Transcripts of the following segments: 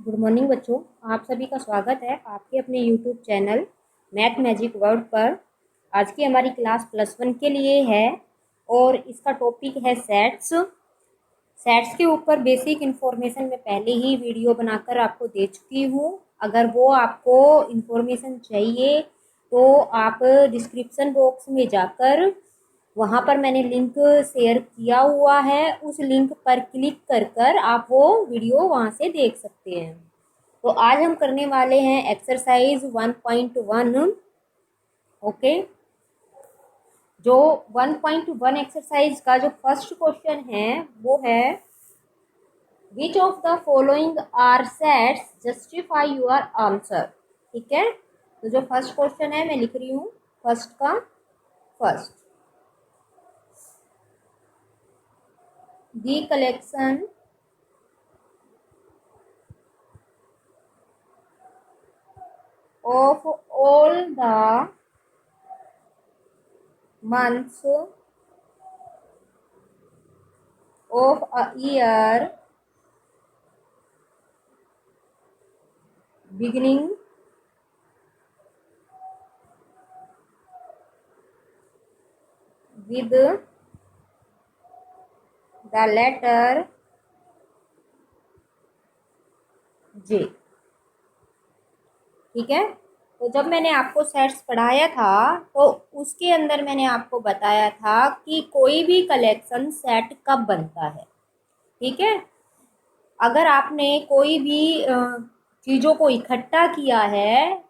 Good morning बच्चों। आप सभी का स्वागत है आपके अपने YouTube channel math magic world पर। आज की हमारी क्लास +1 के लिए है और इसका टॉपिक है सेट्स। सेट्स के ऊपर बेसिक इन्फॉर्मेशन मैं पहले ही वीडियो बनाकर आपको दे चुकी हूँ। अगर वो आपको इन्फॉर्मेशन चाहिए तो आप डिस्क्रिप्शन बॉक्स में जाकर वहाँ पर मैंने लिंक शेयर किया हुआ है, उस लिंक पर क्लिक कर कर आप वो वीडियो वहाँ से देख सकते हैं। तो आज हम करने वाले हैं एक्सरसाइज 1.1। ओके, जो 1.1 एक्सरसाइज का जो फर्स्ट क्वेश्चन है वो है which of the following are sets justify your answer. ठीक है, तो जो फर्स्ट क्वेश्चन है मैं लिख रही हूँ फर्स्ट का first. The collection of all the months of a year beginning with the letter J। ठीक है, तो जब मैंने आपको सेट्स पढ़ाया था तो उसके अंदर मैंने आपको बताया था कि कोई भी कलेक्शन सेट कब बनता है। ठीक है, अगर आपने कोई भी चीज़ों को इकट्ठा किया है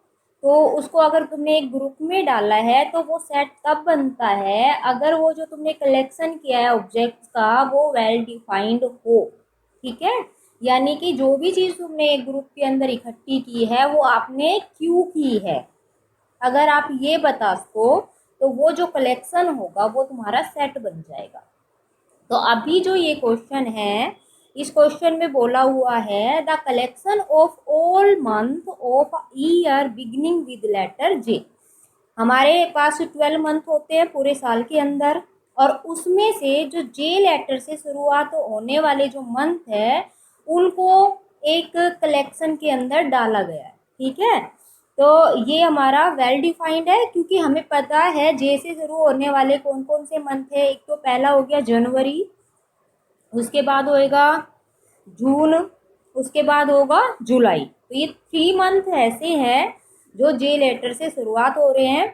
तो उसको अगर तुमने एक ग्रुप में डाला है तो वो सेट तब बनता है अगर वो जो तुमने कलेक्शन किया है ऑब्जेक्ट्स का वो वेल डिफाइंड हो। ठीक है, यानी कि जो भी चीज़ तुमने एक ग्रुप के अंदर इकट्ठी की है वो आपने क्यों की है, अगर आप ये बता सको तो वो जो कलेक्शन होगा वो तुम्हारा सेट बन जाएगा। तो अभी जो ये क्वेश्चन है, इस क्वेश्चन में बोला हुआ है the collection of all month of year beginning with letter J. हमारे पास 12 मंथ होते हैं पूरे साल के अंदर और उसमें से जो जे लेटर से शुरुआत होने वाले जो मंथ है उनको एक कलेक्शन के अंदर डाला गया है। ठीक है, तो ये हमारा वेल डिफाइंड है क्योंकि हमें पता है जे से शुरू होने वाले कौन कौन से मंथ है। एक तो पहला हो गया जनवरी, उसके बाद होएगा जून, उसके बाद होगा जुलाई। तो ये 3 मंथ ऐसे हैं जो जे लेटर से शुरुआत हो रहे हैं।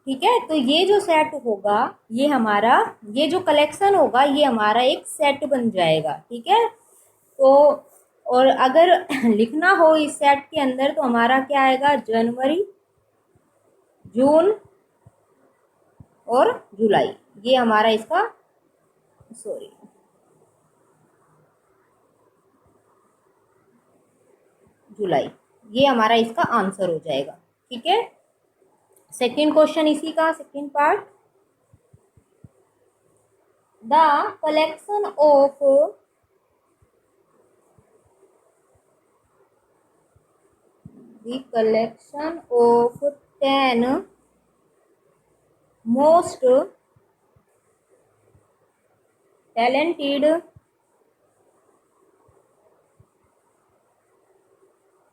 ठीक है, तो ये जो सेट होगा ये हमारा, ये जो कलेक्शन होगा ये हमारा एक सेट बन जाएगा। ठीक है, तो और अगर लिखना हो इस सेट के अंदर तो हमारा क्या आएगा, जनवरी, जून और जुलाई। ये हमारा इसका सॉरी जुलाई, ये हमारा इसका आंसर हो जाएगा। ठीक है, सेकंड क्वेश्चन इसी का second part. The collection of collection of 10 most talented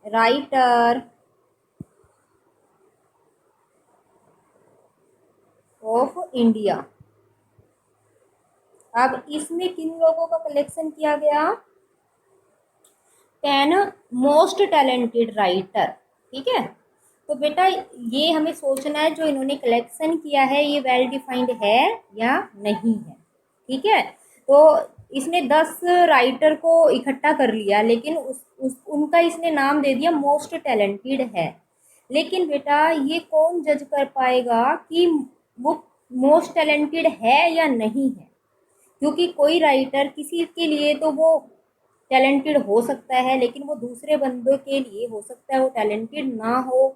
writer of India. अब इसमें किन लोगों का कलेक्शन किया गया, 10 मोस्ट टैलेंटेड राइटर। ठीक है, तो बेटा ये हमें सोचना है जो इन्होंने कलेक्शन किया है ये वेल डिफाइंड है या नहीं है। ठीक है, तो इसने 10 राइटर को इकट्ठा कर लिया लेकिन उनका इसने नाम दे दिया मोस्ट टैलेंटेड है। लेकिन बेटा ये कौन जज कर पाएगा कि वो मोस्ट टैलेंटेड है या नहीं है, क्योंकि कोई राइटर किसी के लिए तो वो टैलेंटेड हो सकता है लेकिन वो दूसरे बंदों के लिए हो सकता है वो टैलेंटेड ना हो।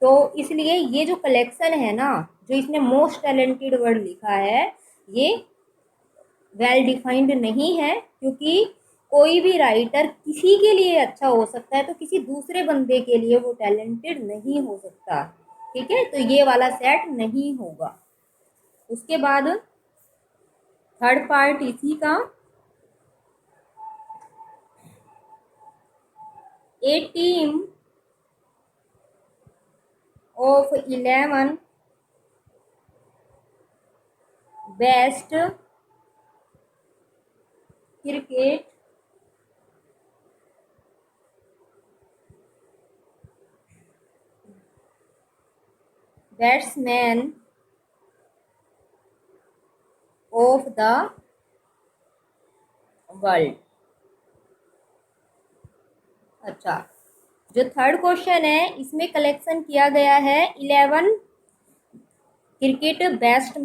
तो इसलिए ये जो कलेक्शन है ना, जो इसने मोस्ट टैलेंटेड वर्ड लिखा है ये वेल डिफाइंड नहीं है, क्योंकि कोई भी राइटर किसी के लिए अच्छा हो सकता है तो किसी दूसरे बंदे के लिए वो टैलेंटेड नहीं हो सकता। ठीक है, तो ये वाला सेट नहीं होगा। उसके बाद थर्ड पार्ट इसी का, A team of 11 best cricket batsmen of the world. अच्छा, जो थर्ड क्वेश्चन है इसमें कलेक्शन किया गया है 11 क्रिकेट बेस्ट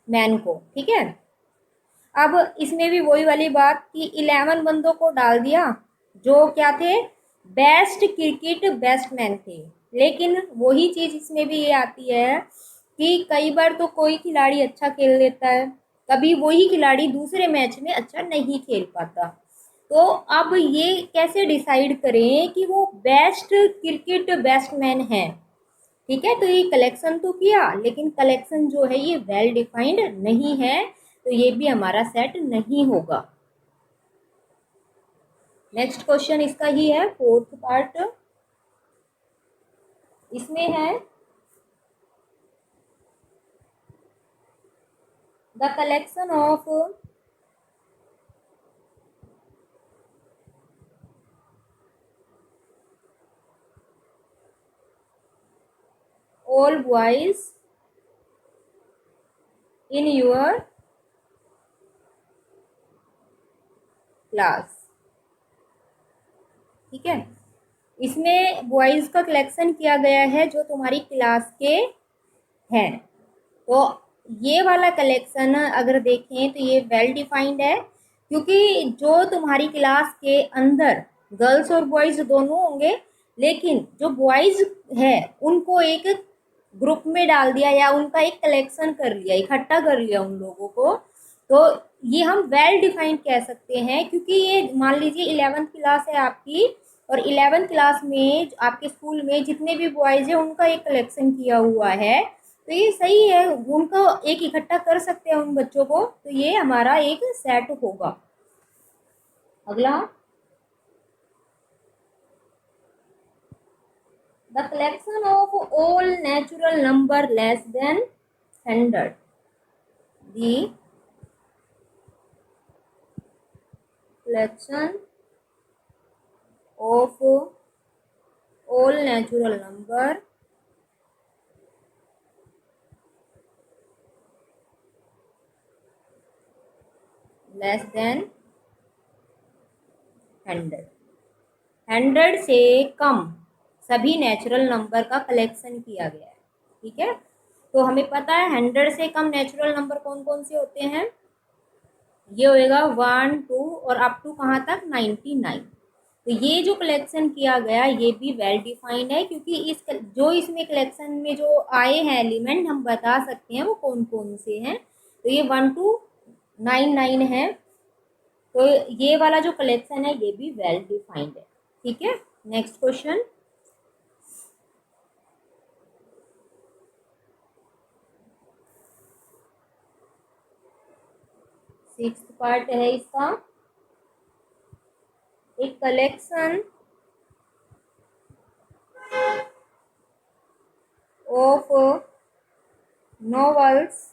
मैन को, ठीक है। अब इसमें भी वही वाली बात कि 11 बंदों को डाल दिया जो क्या थे, बेस्ट क्रिकेट बैट्समैन थे। लेकिन वही चीज इसमें भी ये आती है कि कई बार तो कोई खिलाड़ी अच्छा खेल लेता है, कभी वही खिलाड़ी दूसरे मैच में अच्छा नहीं खेल पाता। तो अब ये कैसे डिसाइड करें कि वो बेस्ट क्रिकेट बैट्समैन है, ठीक है। तो ये कलेक्शन तो किया, लेकिन कलेक्शन जो है ये वेल डिफाइंड नहीं है, तो ये भी हमारा सेट नहीं होगा। नेक्स्ट क्वेश्चन इसका ही है, फोर्थ पार्ट इसमें है the collection of all boys in your class, ठीक है। इसमें बॉयज का कलेक्शन किया गया है जो तुम्हारी क्लास के हैं। तो ये वाला कलेक्शन अगर देखें तो ये वेल डिफाइंड है, क्योंकि जो तुम्हारी क्लास के अंदर गर्ल्स और बॉयज दोनों होंगे, लेकिन जो बॉयज है उनको एक ग्रुप में डाल दिया या उनका एक कलेक्शन कर लिया, इकट्ठा कर लिया उन लोगों को। तो ये हम वेल डिफाइंड कह सकते हैं, क्योंकि ये मान लीजिए 11th क्लास है आपकी, और 11th क्लास में आपके स्कूल में जितने भी बॉयज है उनका एक कलेक्शन किया हुआ है, तो ये सही है, उनको एक इकट्ठा कर सकते हैं उन बच्चों को, तो ये हमारा एक सेट होगा। अगला, the collection of all natural number less than 100, the collection of all natural number less than 100, 100 से कम सभी नेचुरल नंबर का कलेक्शन किया गया है, ठीक है। तो हमें पता है 100 से कम नेचुरल नंबर कौन कौन से होते हैं, ये होएगा 1 2 और अप टू कहाँ तक 99। तो ये जो कलेक्शन किया गया ये भी वेल डिफाइंड है, क्योंकि इस जो इसमें कलेक्शन में जो आए हैं एलिमेंट हम बता सकते हैं वो कौन कौन से हैं। तो ये 1 to 99 है, तो ये वाला जो कलेक्शन है ये भी वेल डिफाइंड है, ठीक है। नेक्स्ट क्वेश्चन, सिक्स्थ पार्ट है इसका, एक collection of novels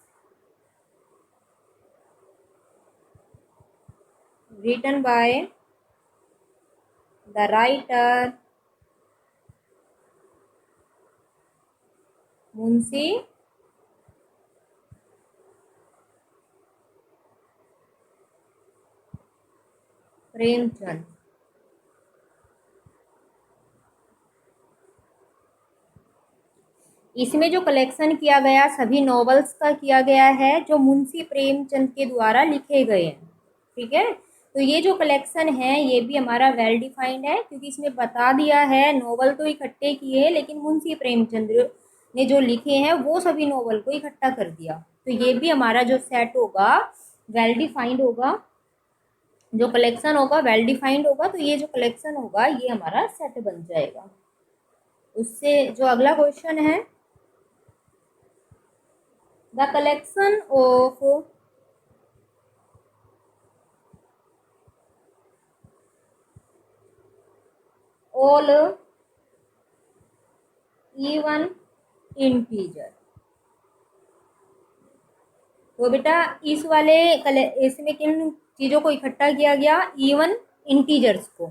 written by the writer Munshi Premchand. इसमें जो कलेक्शन किया गया सभी नॉवेल्स का किया गया है जो मुंशी प्रेमचंद के द्वारा लिखे गए हैं, ठीक है। तो ये जो कलेक्शन है ये भी हमारा वेल डिफाइंड है, क्योंकि इसमें बता दिया है नॉवल तो इकट्ठे किए, लेकिन मुंशी प्रेमचंद ने जो लिखे हैं वो सभी नॉवल को इकट्ठा कर दिया। तो ये भी हमारा जो सेट होगा वेल डिफाइंड होगा, जो कलेक्शन होगा वेल डिफाइंड होगा, तो ये जो कलेक्शन होगा ये हमारा सेट बन जाएगा। उससे जो अगला क्वेश्चन है, the collection of all even integer. तो बेटा इस वाले इसमें किन चीजों को इकट्ठा किया गया? इवन इंटीजर्स को।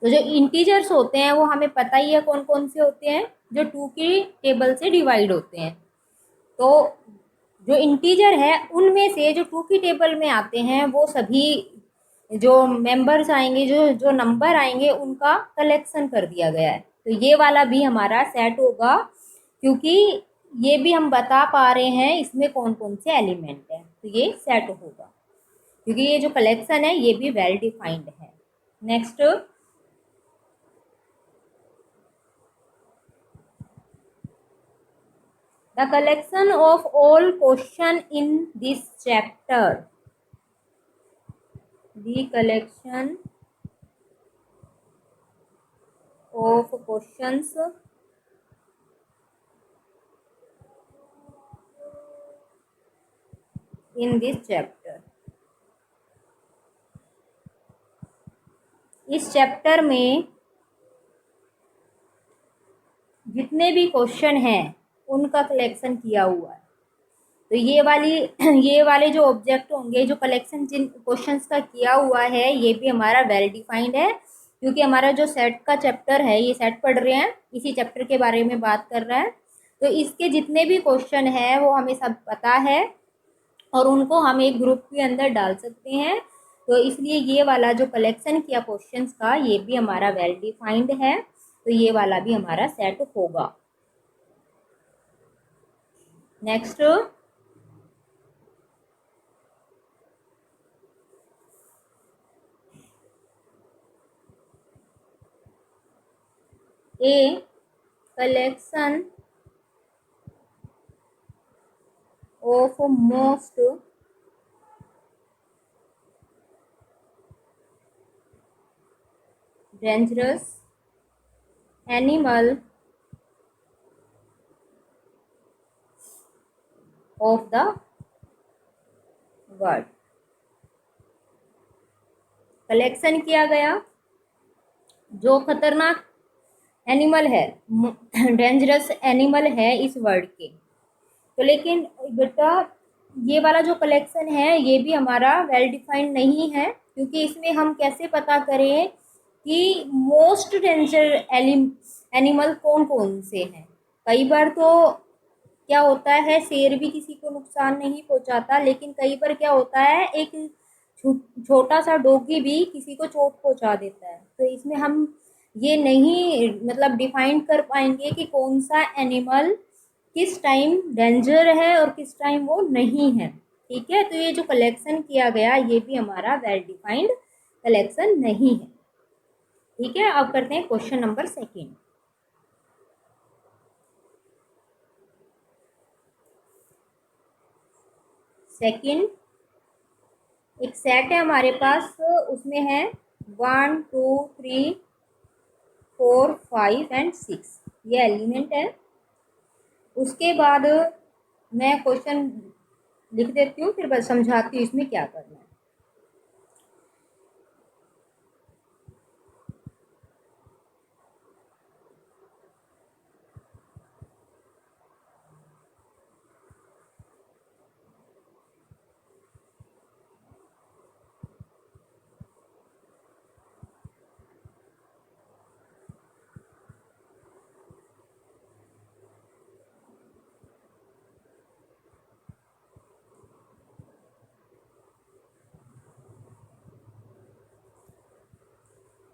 तो जो इंटीजर्स होते हैं वो हमें पता ही है कौन कौन से होते हैं, जो 2 की टेबल से डिवाइड होते हैं। तो जो इंटीजर है उनमें से जो 2 की टेबल में आते हैं वो सभी जो मेंबर्स आएंगे, जो जो नंबर आएंगे, उनका कलेक्शन कर दिया गया है। तो ये वाला भी हमारा सेट होगा, क्योंकि ये भी हम बता पा रहे हैं इसमें कौन कौन से एलिमेंट है, तो ये सेट होगा, क्योंकि ये जो कलेक्शन है ये भी वेल डिफाइंड है। Next, the collection of all question in this chapter, the collection of questions in this chapter। इस चैप्टर में जितने भी क्वेश्चन हैं उनका कलेक्शन किया हुआ है। तो ये वाले जो ऑब्जेक्ट होंगे, जो कलेक्शन जिन क्वेश्चंस का किया हुआ है, ये भी हमारा वेल डिफाइंड है, क्योंकि हमारा जो सेट का चैप्टर है, ये सेट पढ़ रहे हैं, इसी चैप्टर के बारे में बात कर रहा है। तो इसके जितने भी क्वेश्चन हैं वो हमें सब पता है और उनको हम एक ग्रुप के अंदर डाल सकते हैं। तो इसलिए ये वाला जो कलेक्शन किया क्वेश्चंस का, ये भी हमारा वेल डिफाइंड है, तो ये वाला भी हमारा सेट होगा। Next, a collection of most dangerous animal of the world. Collection किया गया जो खतरनाक एनिमल है, डेंजरस एनिमल है इस वर्ल्ड के। तो लेकिन बेटा ये वाला जो कलेक्शन है ये भी हमारा वेल डिफाइंड नहीं है, क्योंकि इसमें हम कैसे पता करें कि मोस्ट डेंजर एनिमल कौन कौन से हैं। कई बार तो क्या होता है, शेर भी किसी को नुकसान नहीं पहुंचाता, लेकिन कई बार क्या होता है, एक छोटा सा डॉगी भी किसी को चोट पहुंचा देता है। तो इसमें हम ये नहीं मतलब डिफाइन कर पाएंगे कि कौन सा एनिमल किस टाइम डेंजर है और किस टाइम वो नहीं है। ठीक है, तो ये जो कलेक्शन किया गया ये भी हमारा वेल डिफाइंड कलेक्शन नहीं है। ठीक है, अब करते हैं क्वेश्चन नंबर 2। सेकंड, एक सेट है हमारे पास, उसमें है 1 2 3 4 5 एंड 6, ये एलिमेंट है। उसके बाद मैं क्वेश्चन लिख देती हूँ, फिर बस समझाती हूँ इसमें क्या करना है।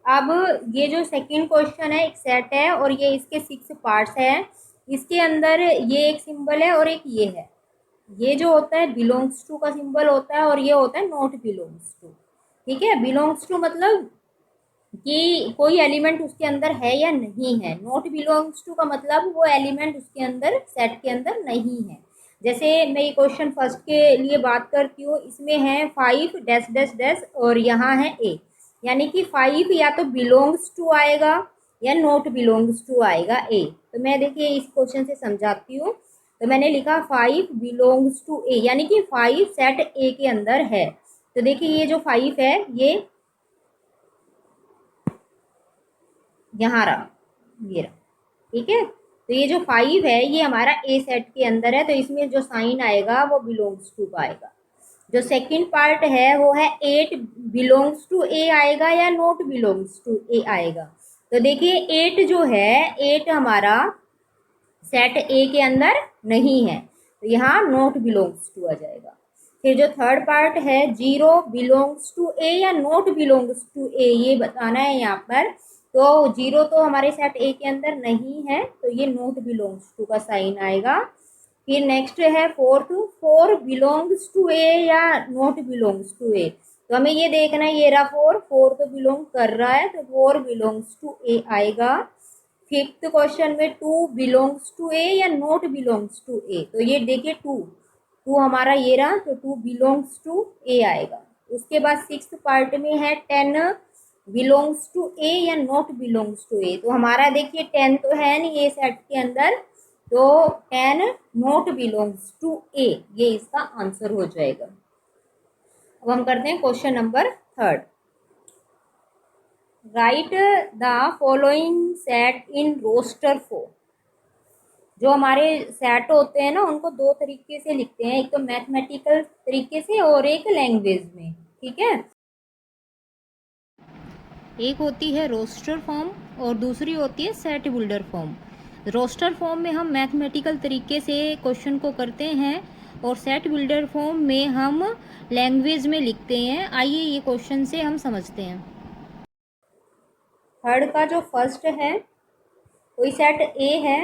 अब ये जो सेकंड क्वेश्चन है, एक सेट है और ये इसके 6 पार्ट्स हैं। इसके अंदर ये एक सिंबल है और एक ये है। ये जो होता है बिलोंग्स टू का सिंबल होता है और ये होता है नॉट बिलोंग्स टू। ठीक है, बिलोंग्स टू मतलब कि कोई एलिमेंट उसके अंदर है या नहीं है। नॉट बिलोंग्स टू का मतलब वो एलिमेंट उसके अंदर सेट के अंदर नहीं है। जैसे मैं ये क्वेश्चन फर्स्ट के लिए बात करती हूँ, इसमें है 5 डैश डैश डैश और यहाँ है ए, यानी कि 5 या तो बिलोंग्स टू आएगा या नॉट बिलोंग्स टू आएगा ए। तो मैं देखिए इस क्वेश्चन से समझाती हूँ। तो मैंने लिखा 5 बिलोंग्स टू ए, यानी कि 5 सेट ए के अंदर है। तो देखिए ये जो 5 है यहाँ रहा, ये रहा, ठीक है। तो ये जो 5 है ये हमारा ए सेट के अंदर है, तो इसमें जो साइन आएगा वो बिलोंग्स टू का आएगा। जो सेकंड पार्ट है वो है 8 बिलोंग्स टू ए आएगा या नॉट बिलोंग्स टू ए आएगा। तो देखिए 8 जो है, 8 हमारा सेट ए के अंदर नहीं है, तो यहाँ नॉट बिलोंग्स टू आ जाएगा। फिर जो थर्ड पार्ट है 0 बिलोंग्स टू ए या नॉट बिलोंग्स टू ए, ये बताना है यहाँ पर। तो 0 तो हमारे सेट ए के अंदर नहीं है, तो ये नॉट बिलोंग्स टू का साइन आएगा। फिर नेक्स्ट है फोर्थ, 4 बिलोंग्स टू ए या नॉट बिलोंग्स टू ए, तो हमें ये देखना है, ये रहा 4, 4 तो बिलोंग कर रहा है, तो 4 बिलोंग्स टू ए आएगा। फिफ्थ क्वेश्चन में 2 बिलोंग्स टू ए या नॉट बिलोंग्स टू ए, तो ये देखिए 2, 2 हमारा ये रहा, तो 2 बिलोंग्स टू ए आएगा। उसके बाद सिक्स्थ पार्ट में है 10 बिलोंग्स टू ए या नॉट बिलोंग्स टू ए, तो हमारा देखिए 10 तो है नहीं ए सेट के अंदर, तो 10 नॉट बिलोंग्स टू ए, ये इसका आंसर हो जाएगा। अब हम करते हैं question number third. Write the following set in roster form. जो हमारे सेट होते हैं ना, उनको दो तरीके से लिखते हैं, एक तो मैथमेटिकल तरीके से और एक लैंग्वेज में, ठीक है। एक होती है रोस्टर फॉर्म और दूसरी होती है set builder form. Roster form में हम मैथमेटिकल तरीके से क्वेश्चन को करते हैं और सेट बिल्डर फॉर्म में हम लैंग्वेज में लिखते हैं। आइए ये क्वेश्चन से हम समझते हैं। थर्ड का जो फर्स्ट है, कोई सेट ए है,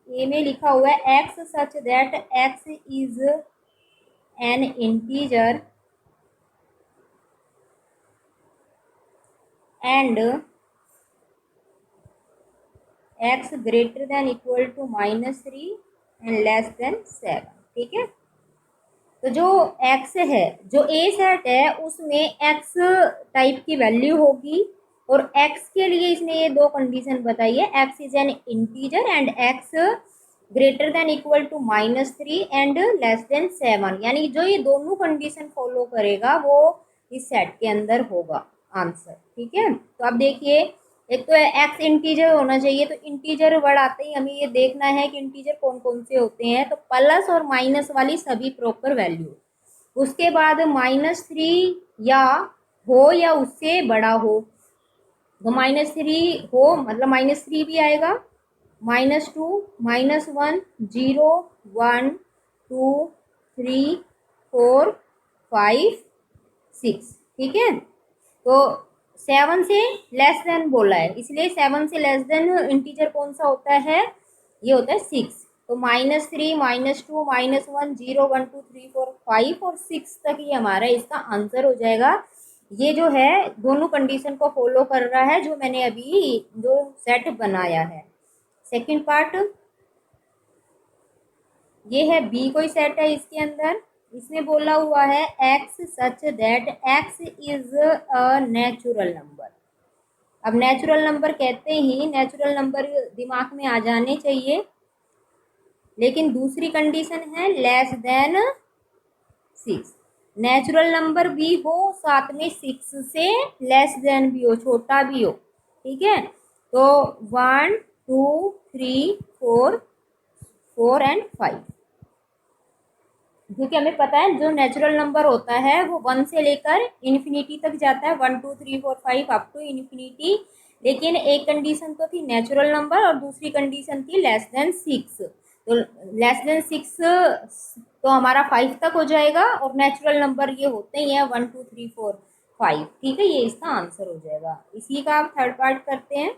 ए में लिखा हुआ है x such that x is an integer and x greater than equal to -3 and less than 7, ठीक है। तो जो एक्स है, जो ए सेट है, उसमें एक्स टाइप की वैल्यू होगी और एक्स के लिए इसने ये दो कंडीशन बताई है, x is an integer and x greater than equal to -3 and less than 7, यानी जो ये दोनों कंडीशन फॉलो करेगा वो इस सेट के अंदर होगा आंसर, ठीक है। तो अब देखिए, एक तो एक्स इंटीजर होना चाहिए, तो इंटीजर वर्ड आते ही हमें ये देखना है कि इंटीजर कौन कौन से होते हैं, तो प्लस और माइनस वाली सभी प्रॉपर वैल्यू। उसके बाद -3 या हो या उससे बड़ा हो, तो -3 हो मतलब -3 भी आएगा, -2 -1 0 1 2 3 4 5 6, ठीक है। तो 7 से लेस देन बोला है, इसलिए 7 से लेस देन इंटीजर कौन सा होता है, ये होता है 6। तो -3 -2 -1 0 1 2 3 4 5 और 6 तक ये हमारा इसका आंसर हो जाएगा। ये जो है दोनों कंडीशन को फॉलो कर रहा है, जो मैंने अभी जो सेट बनाया है। सेकंड पार्ट ये है बी कोई सेट है इसके अंदर, इसमें बोला हुआ है x such that x is a natural number. अब नेचुरल नंबर कहते ही नेचुरल नंबर दिमाग में आ जाने चाहिए, लेकिन दूसरी कंडीशन है लेस देन 6। नेचुरल नंबर भी हो, साथ में 6 से लेस देन भी हो, छोटा भी हो, ठीक है। तो 1 2 3 4 4 एंड 5, क्योंकि हमें पता है जो नेचुरल नंबर होता है वो 1 से लेकर इन्फिनिटी तक जाता है, 1 2 3 4 5 अप टू इन्फिनिटी। लेकिन एक कंडीशन तो थी नेचुरल नंबर और दूसरी कंडीशन थी लेस देन 6, तो लेस देन 6 तो हमारा 5 तक हो जाएगा, और नेचुरल नंबर ये होते ही हैं 1 2 3 4 5, ठीक है। ये इसका आंसर हो जाएगा। इसी का आप थर्ड पार्ट करते हैं।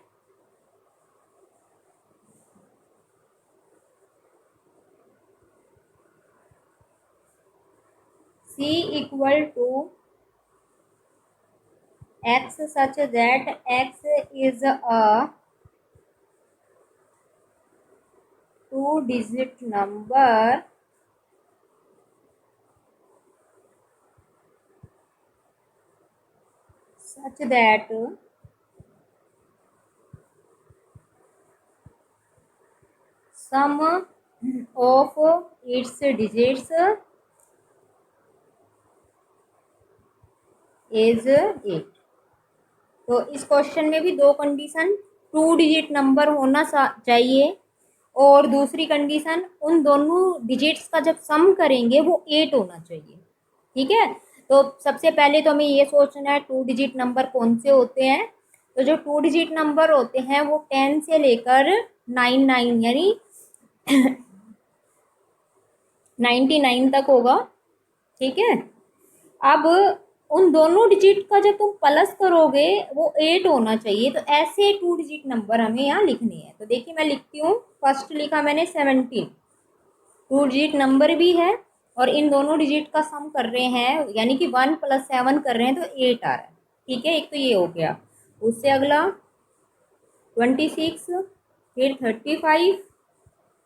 C equal to x such that x is a 2-digit number such that sum of its digits is 8। तो इस क्वेश्चन में भी दो कंडीशन टू डिजिट नंबर होना चाहिए, और दूसरी कंडीशन उन दोनों डिजिट्स का जब सम करेंगे वो 8 होना चाहिए। ठीक है, तो सबसे पहले तो हमें ये सोचना है टू डिजिट नंबर कौन से होते हैं। तो जो टू डिजिट नंबर होते हैं वो 10 से लेकर 99 यानी 99 तक होगा। ठीक है, अब उन दोनों डिजिट का जब तुम प्लस करोगे वो 8 होना चाहिए। तो ऐसे टू डिजिट नंबर हमें यहाँ लिखने हैं। तो देखिए मैं लिखती हूँ, फर्स्ट लिखा मैंने 17, टू डिजिट नंबर भी है और इन दोनों डिजिट का सम कर रहे हैं, यानी कि 1 + 7 कर रहे हैं, तो 8 आ रहा है। ठीक है, एक तो ये हो गया। उससे अगला 26, फिर 35,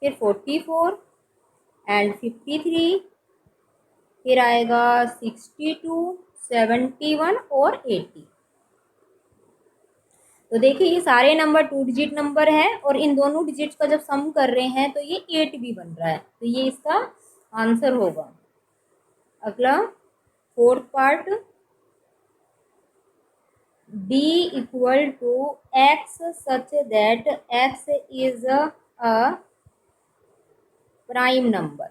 फिर 44 एंड 53, फिर आएगा 62, 71 और 80। तो देखिए ये सारे नंबर टू डिजिट नंबर है और इन दोनों डिजिट्स का जब सम कर रहे हैं तो ये 8 भी बन रहा है, तो ये इसका आंसर होगा। अगला fourth part, d equal to x such that x is a prime number.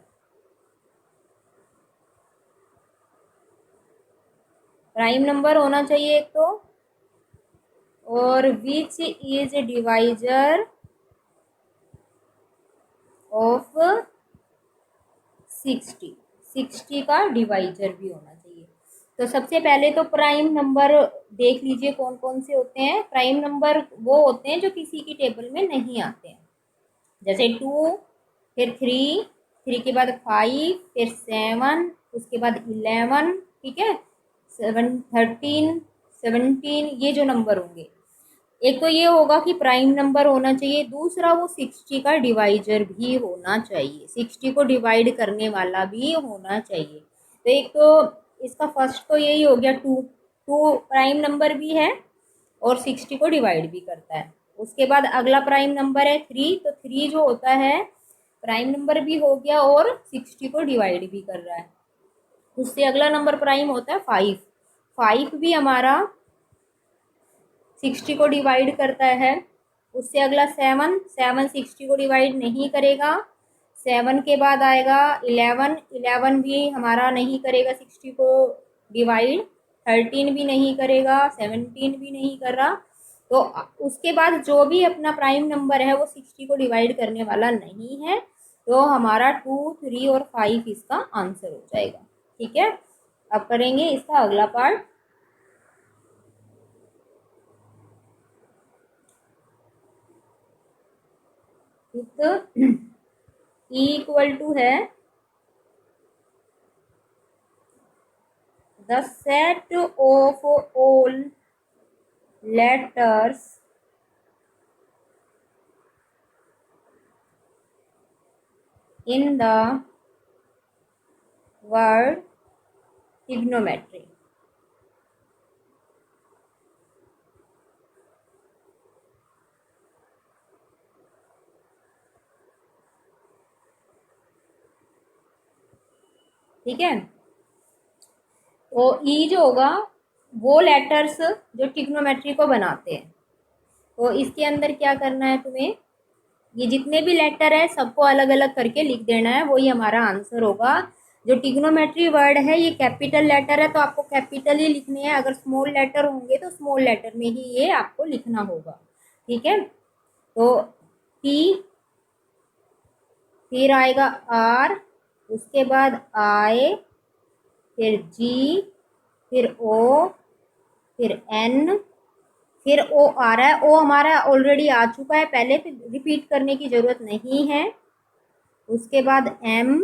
Prime number होना चाहिए एक तो, और विच इज डिवाइजर ऑफ 60, 60 का डिवाइजर भी होना चाहिए। तो सबसे पहले तो प्राइम नंबर देख लीजिए कौन कौन से होते हैं। प्राइम नंबर वो होते हैं जो किसी की टेबल में नहीं आते हैं, जैसे 2, फिर 3, 3 के बाद 5, फिर 7, उसके बाद 11, ठीक है, 7, 13, 17, ये जो नंबर होंगे। एक तो ये होगा कि प्राइम नंबर होना चाहिए, दूसरा वो 60 का डिवाइजर भी होना चाहिए, 60 को डिवाइड करने वाला भी होना चाहिए। तो एक तो इसका फर्स्ट तो यही हो गया, टू, टू प्राइम नंबर भी है और 60 को डिवाइड भी करता है। उसके बाद अगला प्राइम नंबर है 3, तो 3 जो होता है प्राइम नंबर भी हो गया और 60 को डिवाइड भी कर रहा है। उससे अगला नंबर प्राइम होता है 5, 5 भी हमारा 60 को डिवाइड करता है। उससे अगला 7, 7 60 को डिवाइड नहीं करेगा। 7 के बाद आएगा 11, 11 भी हमारा नहीं करेगा 60 को डिवाइड। 13 भी नहीं करेगा, 17 भी नहीं कर रहा। तो उसके बाद जो भी अपना प्राइम नंबर है वो 60 को डिवाइड करने वाला नहीं है, तो हमारा 2, 3 और 5 इसका आंसर हो जाएगा। ठीक है, अब करेंगे इसका अगला पार्ट। ई इक्वल टू है the set of all letters in the word trigonometry. ठीक है, तो ई जो होगा वो लेटर्स जो ट्रिग्नोमेट्री को बनाते हैं। तो इसके अंदर क्या करना है तुम्हें, ये जितने भी लेटर है सबको अलग अलग करके लिख देना है, वही हमारा आंसर होगा। जो ट्रिग्नोमेट्री वर्ड है ये कैपिटल लेटर है तो आपको कैपिटल ही लिखने हैं, अगर स्मॉल लेटर होंगे तो स्मॉल लेटर में ही ये आपको लिखना होगा। ठीक है, तो टी, फिर आएगा आर, उसके बाद आई, फिर जी, फिर ओ, फिर एन, फिर ओ आ रहा है। ओ हमारा ऑलरेडी आ चुका है पहले, तो रिपीट करने की जरूरत नहीं है। उसके बाद एम,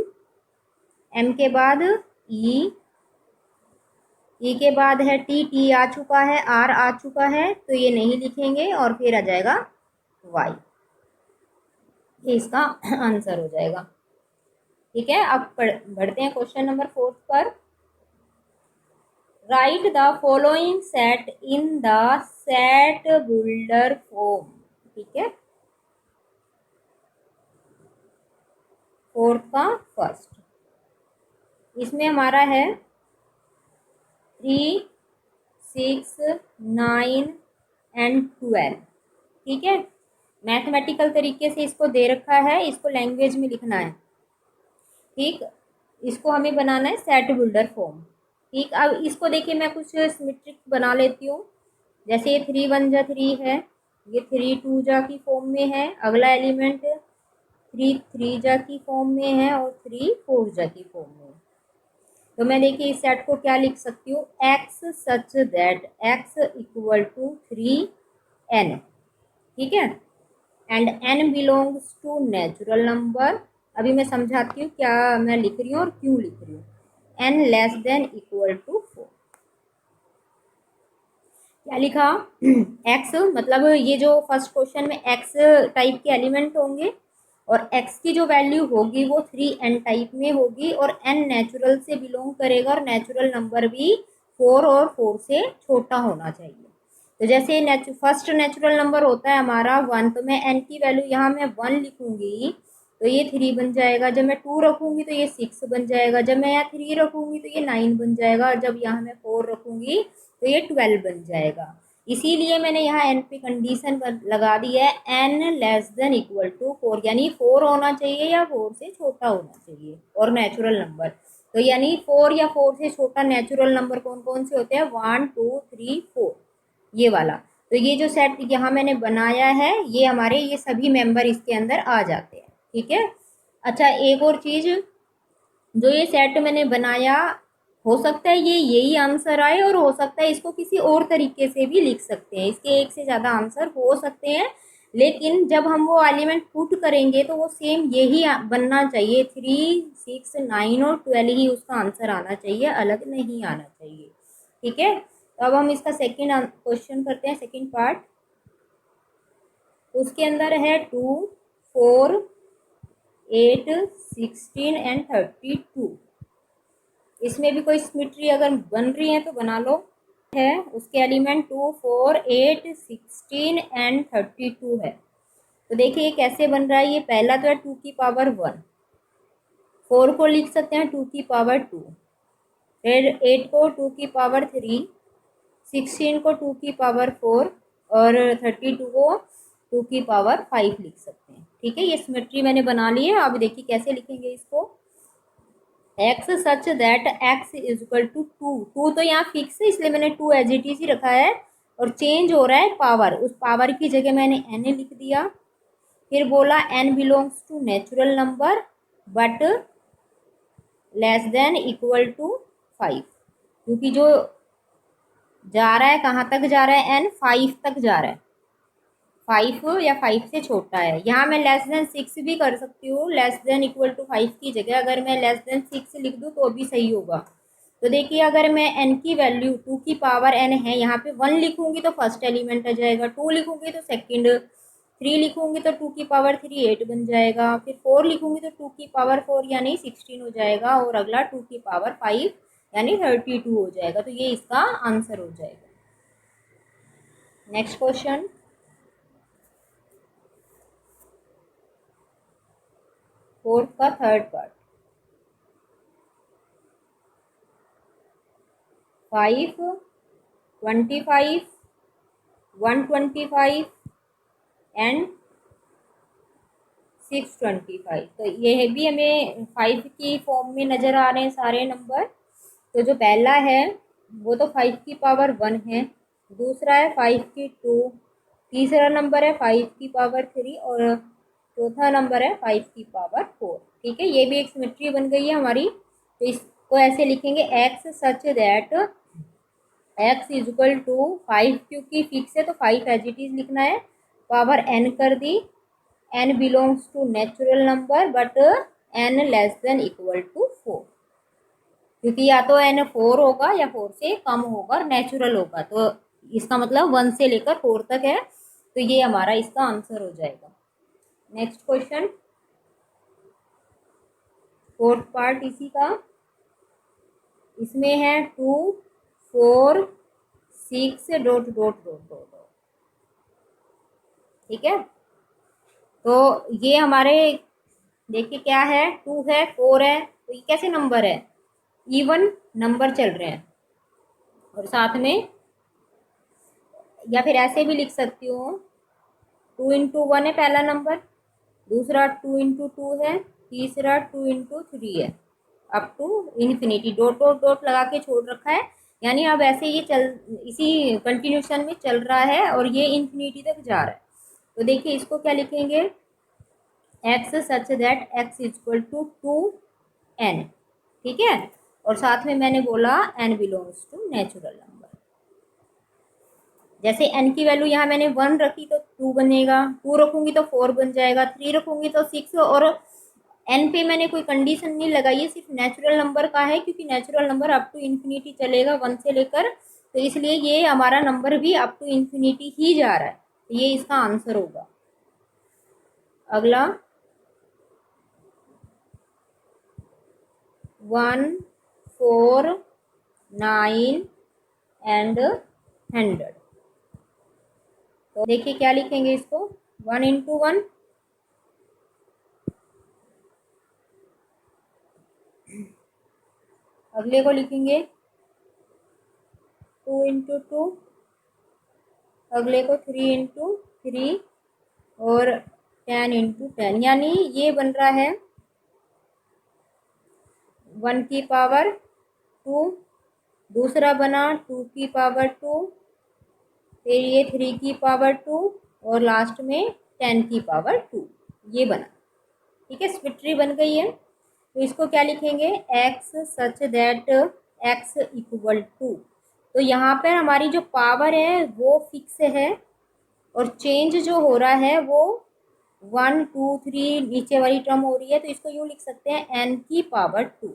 एम के बाद ई, ई के बाद है टी, टी आ चुका है, आर आ चुका है तो ये नहीं लिखेंगे, और फिर आ जाएगा वाई, ये इसका आंसर हो जाएगा। ठीक है, अब बढ़ते हैं क्वेश्चन नंबर 4 पर। Right the following set in the set builder form. ठीक है, फोर्थ का फर्स्ट, इसमें हमारा है 3, 6, 9 एंड 12। ठीक है, मैथमेटिकल तरीके से इसको दे रखा है, इसको लैंग्वेज में लिखना है। ठीक, इसको हमें बनाना है सेट बिल्डर फॉर्म। ठीक, अब इसको देखिए मैं कुछ सिमेट्रिक बना लेती हूँ। जैसे ये 3 1 जा 3 है, ये 3 2 जा की फॉर्म में है, अगला एलिमेंट 3 3 जा की फॉर्म में है और 3 4 जा की फॉर्म में है। तो मैं देखिए इस सेट को क्या लिख सकती हूँ, x such that x equal to 3n। ठीक है, and n belongs to natural number. अभी मैं समझाती हूँ क्या मैं लिख रही हूँ और क्यों लिख रही हूँ। n less than equal to 4। क्या लिखा, x मतलब ये जो फर्स्ट क्वेश्चन में x टाइप के एलिमेंट होंगे और x की जो वैल्यू होगी वो 3n टाइप में होगी और n नेचुरल से बिलोंग करेगा और नेचुरल नंबर भी 4 और 4 से छोटा होना चाहिए। तो जैसे फर्स्ट नेचुरल नंबर होता है हमारा 1, तो मैं n की वैल्यू यहाँ मैं 1 लिखूंगी तो ये 3 बन जाएगा। जब मैं 2 रखूंगी तो ये 6 बन जाएगा। जब मैं यहाँ 3 रखूंगी तो ये 9 बन जाएगा। और जब यहाँ मैं 4 रखूंगी तो ये 12 बन जाएगा। इसीलिए मैंने यहाँ एन पे कंडीशन लगा दी है n less than equal to 4, यानी 4 होना चाहिए या 4 से छोटा होना चाहिए और नेचुरल नंबर। तो यानी 4 या 4 से छोटा नेचुरल नंबर कौन कौन से होते हैं, 1 2 3 4, ये वाला। तो ये जो सेट यहाँ मैंने बनाया है ये हमारे ये सभी मेंबर इसके अंदर आ जाते हैं। ठीक है, अच्छा एक और चीज, जो ये सेट मैंने बनाया हो सकता है ये यही आंसर आए और हो सकता है इसको किसी और तरीके से भी लिख सकते हैं, इसके एक से ज़्यादा आंसर हो सकते हैं। लेकिन जब हम वो एलिमेंट पुट करेंगे तो वो सेम यही बनना चाहिए, 3 6 9 और 12 ही उसका आंसर आना चाहिए, अलग नहीं आना चाहिए। ठीक है, तो अब हम इसका सेकेंड क्वेश्चन करते हैं, सेकेंड पार्ट। उसके अंदर है 2 4 8 16 एंड 32। इसमें भी कोई सिमेट्री अगर बन रही है तो बना लो। है उसके एलिमेंट 2 4 8 16 एंड 32 है। तो देखिए ये कैसे बन रहा है, ये पहला तो है 2 की पावर 1, 4 को लिख सकते हैं 2 की पावर 2, फिर 8 को 2 की पावर 3, 16 को 2 की पावर 4 और 32 को 2 की पावर 5 लिख सकते हैं। ठीक है, ये सिमेट्री मैंने बना ली है। अब देखिए कैसे लिखेंगे इसको, x such that x is equal to 2 तो यहाँ फिक्स है इसलिए मैंने 2 एज इट इज ही रखा है और चेंज हो रहा है पावर, उस पावर की जगह मैंने एन लिख दिया। फिर बोला n belongs to natural number but less than equal to 5, क्योंकि जो जा रहा है कहाँ तक जा रहा है, एन 5 तक जा रहा है, 5 या 5 से छोटा है। यहाँ मैं लेस देन 6 भी कर सकती हूँ, लेस देन इक्वल टू 5 की जगह अगर मैं लेस देन 6 लिख दूँ तो भी सही होगा। तो देखिए अगर मैं n की वैल्यू 2 की पावर n है, यहाँ पे 1 लिखूंगी तो फर्स्ट एलिमेंट आ जाएगा, 2 लिखूंगी तो सेकंड, 3 लिखूंगी तो 2 की पावर 3 8 बन जाएगा, फिर 4 लिखूंगी तो 2 की पावर 4 यानी 16 हो जाएगा और अगला 2 की पावर 5 यानी 32 हो जाएगा। तो ये इसका आंसर हो जाएगा। नेक्स्ट क्वेश्चन, फोर्थ का थर्ड पार्ट। 5 25 125 एंड 625। तो ये भी हमें 5 की फॉर्म में नज़र आ रहे हैं सारे नंबर। तो जो पहला है वो तो 5 की पावर 1 है, दूसरा है 5 की 2, तीसरा नंबर है 5 की पावर 3 और चौथा नंबर है 5 की पावर 4। ठीक है, ये भी एक सिमेट्री बन गई है हमारी। तो इसको ऐसे लिखेंगे x such that x is equal to 5, क्योंकि फिक्स है तो 5 एज इट इज लिखना है, पावर n कर दी, n belongs to natural number but n less than equal to 4, क्योंकि या तो n 4 होगा या 4 से कम होगा और नेचुरल होगा, तो इसका मतलब 1 से लेकर 4 तक है। तो ये हमारा इसका आंसर हो जाएगा। नेक्स्ट क्वेश्चन, फोर्थ पार्ट इसी का। इसमें है 2 4 6 डॉट डॉट डॉट डॉट। ठीक है, तो ये हमारे देखिए क्या है, 2 है 4 है, तो ये कैसे नंबर है, इवन नंबर चल रहे हैं। और साथ में या फिर ऐसे भी लिख सकती हूँ 2 × 1 है पहला नंबर, दूसरा 2 × 2 है, तीसरा 2 × 3 है, up to infinity. Dot dot dot लगा के छोड़ रखा है, यानी अब ऐसे ये चल, इसी कंटिन्यूशन में चल रहा है और ये इन्फिनिटी तक जा रहा है। तो देखिए इसको क्या लिखेंगे, x such that x equal to 2n, ठीक है। और साथ में मैंने बोला n belongs to natural number. जैसे n की वैल्यू यहाँ मैंने 1 रखी तो 2 बनेगा, 2 रखूंगी तो 4 बन जाएगा, 3 रखूंगी तो 6, और n पे मैंने कोई कंडीशन नहीं लगाई है, सिर्फ नेचुरल नंबर का है, क्योंकि natural number up to infinity चलेगा 1 से लेकर, तो इसलिए ये हमारा नंबर भी अप टू इन्फिनिटी ही जा रहा है, तो ये इसका आंसर होगा। अगला 1, 4, 9 एंड 100। तो देखिए क्या लिखेंगे इसको, 1 × 1, अगले को लिखेंगे 2 × 2, अगले को 3 × 3 और 10 × 10, यानी ये बन रहा है 1 की पावर 2, दूसरा बना 2 की पावर 2, फिर ये 3 की पावर 2 और लास्ट में 10 की पावर 2, ये बना, ठीक है, स्विट्री बन गई है। तो इसको क्या लिखेंगे, x such that x equal to, तो यहाँ पर हमारी जो पावर है वो फिक्स है और चेंज जो हो रहा है वो 1, 2, 3 नीचे वाली टर्म हो रही है, तो इसको यूँ लिख सकते हैं n की पावर 2,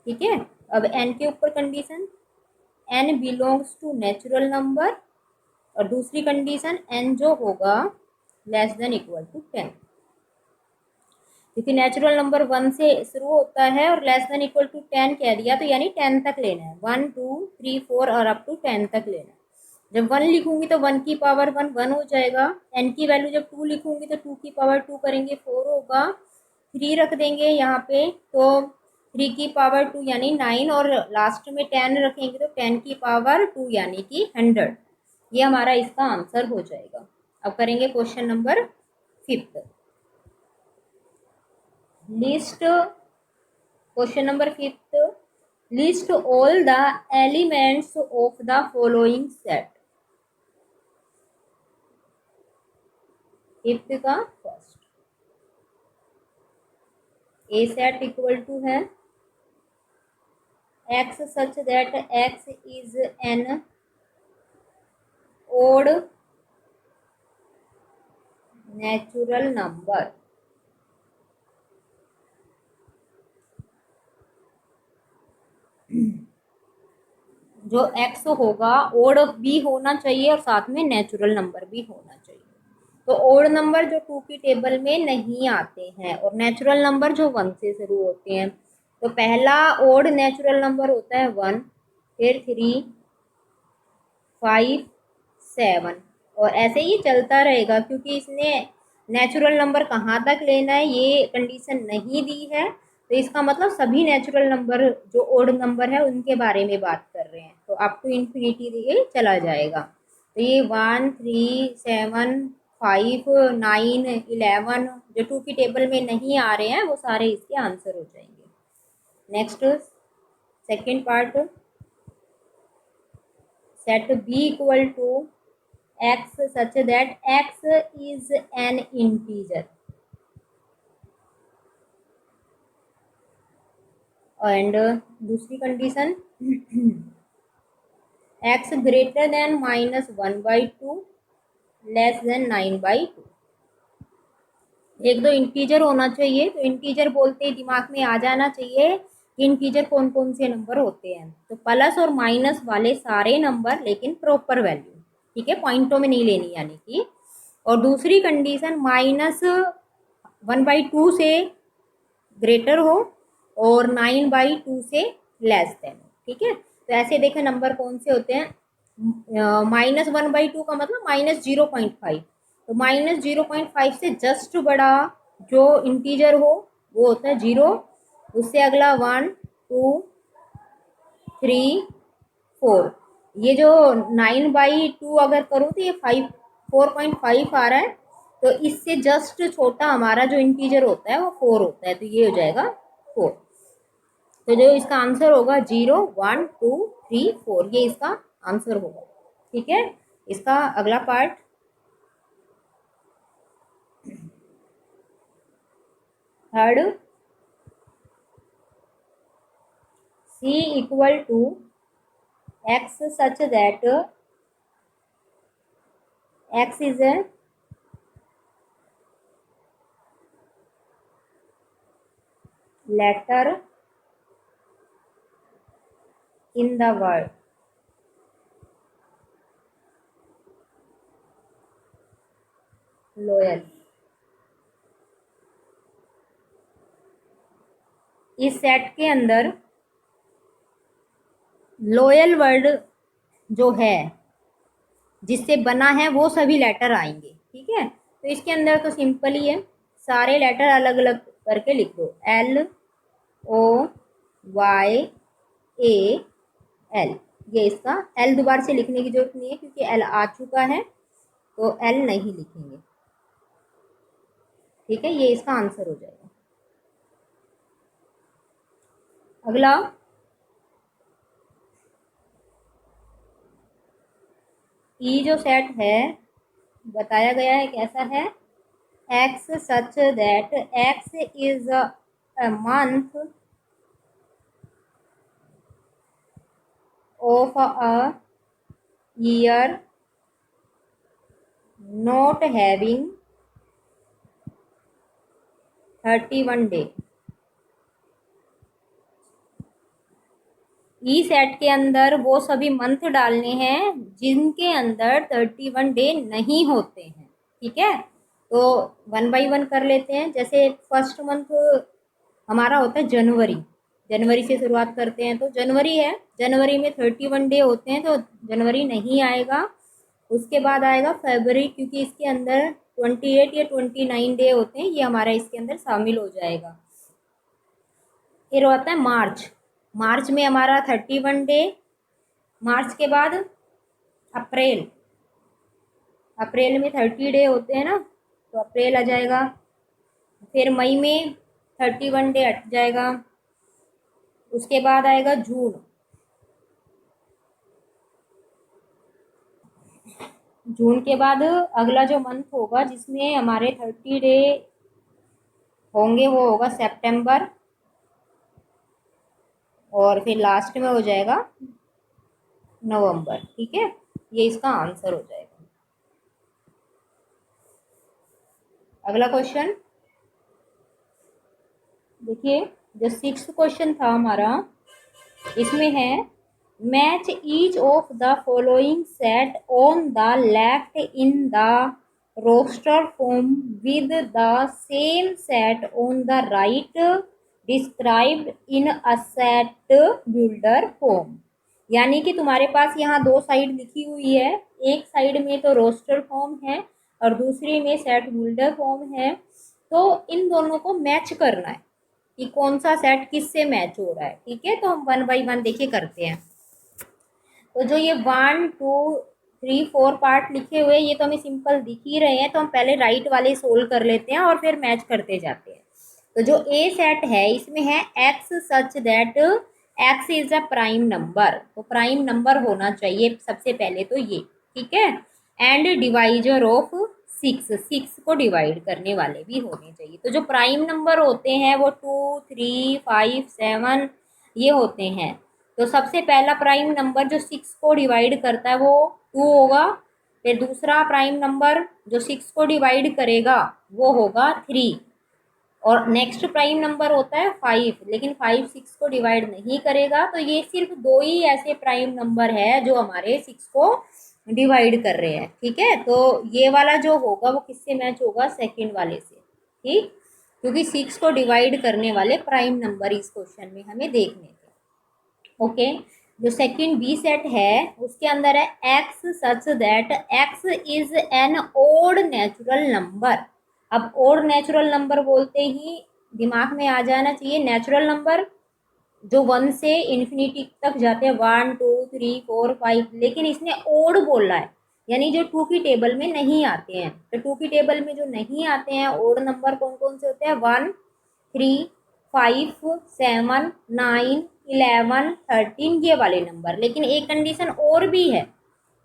ठीक है। अब n के ऊपर condition, n belongs to natural number, और दूसरी कंडीशन n जो होगा लेस देन इक्वल टू 10, क्योंकि नेचुरल नंबर 1 से शुरू होता है और लेस देन इक्वल टू 10 कह दिया, तो यानी 10 तक लेना है, 1, 2, 3, 4 और अप टू 10 तक लेना है। जब 1 लिखूंगी तो 1 की पावर 1 1 हो जाएगा, n की वैल्यू जब 2 लिखूंगी तो 2 की पावर 2 करेंगे 4 होगा, 3 रख देंगे यहाँ पे तो 3 की पावर 2 यानी 9, और लास्ट में 10 रखेंगे तो 10 की पावर 2 यानी कि 100। ये हमारा इसका आंसर हो जाएगा। अब करेंगे question number 5th, list, question number 5th, list all the elements of the following set. 5th का first, A set equal to है x such that x is an odd natural number, जो X होगा odd भी होना चाहिए और साथ में नेचुरल नंबर भी होना चाहिए। तो ओड नंबर जो 2 की टेबल में नहीं आते हैं और नेचुरल नंबर जो 1 से शुरू होते हैं, तो पहला ओड नेचुरल नंबर होता है 1, फिर 3, 5, 7, और ऐसे ही चलता रहेगा, क्योंकि इसने नेचुरल नंबर कहाँ तक लेना है ये कंडीशन नहीं दी है, तो इसका मतलब सभी नेचुरल नंबर जो ओड नंबर है उनके बारे में बात कर रहे हैं, तो अप टू इन्फिनिटी ये चला जाएगा। तो ये 1, 3, 7, 5, 9, 11 जो 2 की टेबल में नहीं आ रहे हैं वो सारे इसके आंसर हो जाएंगे। Next second part, set B equal to X such that x is an integer, and दूसरी condition X greater than -1/2 less than 9/2। एक दो इंटीजर होना चाहिए, तो इंटीजर बोलते ही दिमाग में आ जाना चाहिए कि इंटीजर कौन कौन से नंबर होते हैं, तो प्लस और माइनस वाले सारे नंबर, लेकिन प्रॉपर वैल्यू, ठीक है, पॉइंटों में नहीं लेनी यानी कि। और दूसरी कंडीशन -1/2 से ग्रेटर हो और 9/2 से लेस देन हो, ठीक है। तो ऐसे देखें नंबर कौन से होते हैं, -1/2 का मतलब -0.5, तो -0.5 से जस्ट बड़ा जो इंटीजर हो वो होता है 0, उससे अगला 1, 2, 3, 4, ये जो 9/2 अगर करूँ तो ये 5 4.5 आ रहा है, तो इससे जस्ट छोटा हमारा जो इंटीजर होता है वो 4 होता है, तो ये हो जाएगा 4। तो जो इसका आंसर होगा 0 1 2 3 4, ये इसका आंसर होगा। ठीक है, इसका अगला part, third, C equal to x such that x is a letter in the word loyal। इस सेट के अंदर लॉयल वर्ड जो है जिससे बना है वो सभी लेटर आएंगे। ठीक है, तो इसके अंदर तो सिंपल ही है, सारे लेटर अलग अलग करके लिख दो, LOYAL। ये इसका L दोबारा से लिखने की जरूरत नहीं है क्योंकि L आ चुका है, तो L नहीं लिखेंगे। ठीक है, ये इसका आंसर हो जाएगा। अगला, ई जो सेट है बताया गया है कैसा है, x such that x is a month of a year not having 31 day। E set के अंदर वो सभी मंथ डालने हैं जिनके अंदर 31 डे नहीं होते हैं। ठीक है, तो 1 बाई 1 कर लेते हैं। जैसे फर्स्ट मंथ हमारा होता है जनवरी, जनवरी से शुरुआत करते हैं, तो जनवरी है, जनवरी में 31 डे होते हैं, तो जनवरी नहीं आएगा। उसके बाद आएगा फरवरी, क्योंकि इसके अंदर 28 या 29 डे होते हैं, ये हमारा इसके अंदर शामिल हो जाएगा। फिर होता है मार्च, मार्च में हमारा 31 डे। मार्च के बाद अप्रैल, अप्रैल में 30 डे होते हैं ना, तो अप्रैल आ जाएगा। फिर मई में 31 डे हट जाएगा। उसके बाद आएगा जून, जून के बाद अगला जो मंथ होगा जिसमें हमारे 30 डे होंगे वो होगा सितंबर, और फिर लास्ट में हो जाएगा नवंबर। ठीक है, ये इसका आंसर हो जाएगा। अगला क्वेश्चन देखिए, जो 6th क्वेश्चन था हमारा, इसमें है match each of the following set on the left in the roster form with the same set on the right described in a set builder form. यानी कि तुम्हारे पास यहाँ दो साइड लिखी हुई है, एक साइड में तो रोस्टर फॉर्म है और दूसरी में सेट बिल्डर फॉर्म है, तो इन दोनों को मैच करना है कि कौन सा सेट किससे मैच हो रहा है। ठीक है, तो हम 1 बाई 1 देखिए करते हैं। तो जो ये 1 2 3 4 पार्ट लिखे हुए ये तो हमें सिंपल दिख ही रहे हैं, तो हम पहले राइट वाले सोल्व कर लेते हैं और फिर मैच करते जाते हैं। तो जो ए सेट है इसमें है x such that x is a prime number, तो प्राइम नंबर होना चाहिए सबसे पहले तो ये। ठीक है, एंड डिवाइजर ऑफ 6, 6 को डिवाइड करने वाले भी होने चाहिए। तो जो प्राइम नंबर होते हैं वो 2 3 5 7 ये होते हैं। तो सबसे पहला प्राइम नंबर जो 6 को डिवाइड करता है वो 2 होगा। फिर दूसरा प्राइम नंबर जो 6 को डिवाइड करेगा वो होगा 3, और नेक्स्ट प्राइम नंबर होता है 5, लेकिन 5 6 को डिवाइड नहीं करेगा। तो ये सिर्फ दो ही ऐसे प्राइम नंबर है जो हमारे 6 को डिवाइड कर रहे हैं। ठीक है, तो ये वाला जो होगा वो किससे मैच होगा, सेकंड वाले से। ठीक, क्योंकि 6 को डिवाइड करने वाले प्राइम नंबर इस क्वेश्चन में हमें देखने थे। ओके, जो सेकंड बी सेट है उसके अंदर है x such that x is an odd natural number. अब ओड नेचुरल नंबर बोलते ही दिमाग में आ जाना चाहिए नेचुरल नंबर जो 1 से इन्फिनिटी तक जाते हैं, 1 2 3 4 5, लेकिन इसने ओड बोला है, यानी जो 2 की टेबल में नहीं आते हैं। तो 2 की टेबल में जो नहीं आते हैं ओड नंबर कौन कौन से होते हैं, 1, 3, 5, 7, 9, 11, 13 ये वाले नंबर। लेकिन एक कंडीशन और भी है,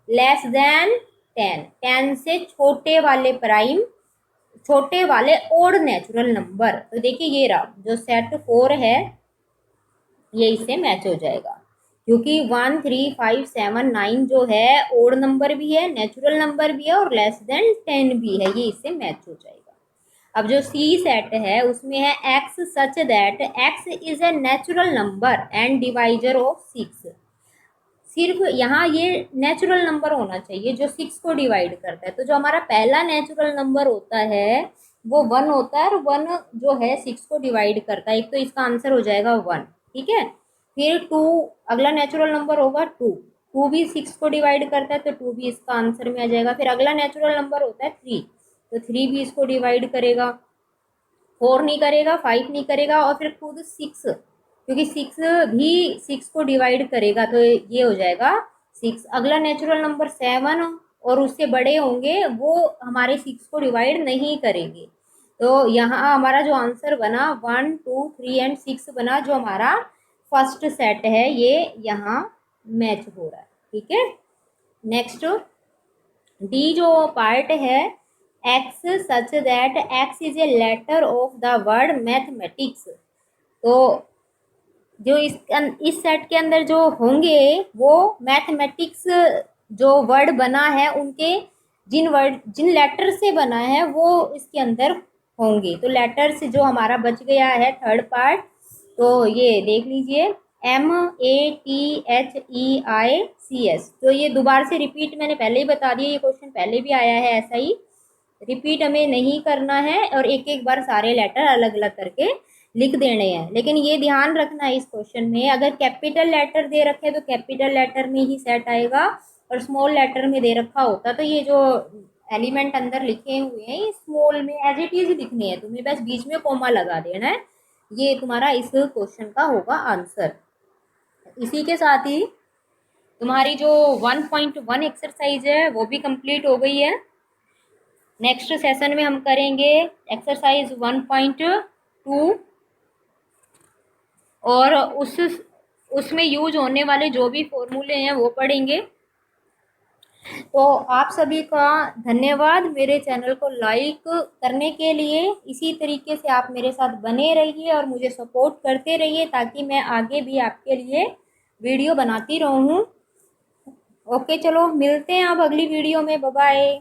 लेस देन 10, 10 से छोटे वाले प्राइम, छोटे वाले ओड नेचुरल नंबर। तो देखिए ये रहा जो सेट 4 है ये इससे मैच हो जाएगा, क्योंकि 1, 3, 5, 7, 9 जो है ओड नंबर भी है, नेचुरल नंबर भी है और लेस देन 10 भी है, ये इससे मैच हो जाएगा। अब जो सी सेट है उसमें है x such that x is a natural number and divisor of 6। सिर्फ यहाँ ये नेचुरल नंबर होना चाहिए जो 6 को डिवाइड करता है। तो जो हमारा पहला नेचुरल नंबर होता है वो 1 होता है, और 1 जो है 6 को डिवाइड करता है। एक तो इसका आंसर हो जाएगा 1, ठीक है। फिर 2 अगला नेचुरल नंबर होगा 2, 2 भी 6 को डिवाइड करता है तो 2 भी इसका आंसर में आ जाएगा। फिर अगला नेचुरल नंबर होता है 3, तो 3 भी इसको डिवाइड करेगा, 4 नहीं करेगा, 5 नहीं करेगा, और फिर खुद 6, क्योंकि 6 भी 6 को डिवाइड करेगा तो ये हो जाएगा 6। अगला नेचुरल नंबर 7 और उससे बड़े होंगे वो हमारे 6 को डिवाइड नहीं करेंगे। तो यहाँ हमारा जो आंसर बना 1, 2, 3 एंड 6 बना, जो हमारा फर्स्ट सेट है ये यहाँ मैच हो रहा है, ठीक है। नेक्स्ट डी जो पार्ट है, x such that x is a letter of the word mathematics. तो जो इस सेट के अंदर जो होंगे वो मैथमेटिक्स जो वर्ड बना है उनके जिन लेटर से बना है वो इसके अंदर होंगे। तो लेटर से जो हमारा बच गया है थर्ड पार्ट, तो ये देख लीजिए MATHEICS। तो ये दोबारा से रिपीट मैंने पहले ही बता दिया, ये क्वेश्चन पहले भी आया है ऐसा ही, रिपीट हमें नहीं करना है और एक एक बार सारे लेटर अलग अलग करके लिख देने हैं। लेकिन ये ध्यान रखना है इस क्वेश्चन में अगर कैपिटल लेटर दे रखे तो कैपिटल लेटर में ही सेट आएगा, और स्मॉल लेटर में दे रखा होता तो ये जो एलिमेंट अंदर लिखे हुए हैं ये स्मॉल में एज इट इज लिखने हैं, तुम्हें बस बीच में कोमा लगा देना है। ये तुम्हारा इस क्वेश्चन का होगा आंसर। इसी के साथ ही तुम्हारी जो 1.1 एक्सरसाइज है वो भी कंप्लीट हो गई है। नेक्स्ट सेशन में हम करेंगे एक्सरसाइज 1.2 और उसमें यूज होने वाले जो भी फॉर्मूले हैं वो पढ़ेंगे। तो आप सभी का धन्यवाद मेरे चैनल को लाइक करने के लिए। इसी तरीके से आप मेरे साथ बने रहिए और मुझे सपोर्ट करते रहिए ताकि मैं आगे भी आपके लिए वीडियो बनाती रहूँ। ओके चलो मिलते हैं अब अगली वीडियो में, बाय बाय।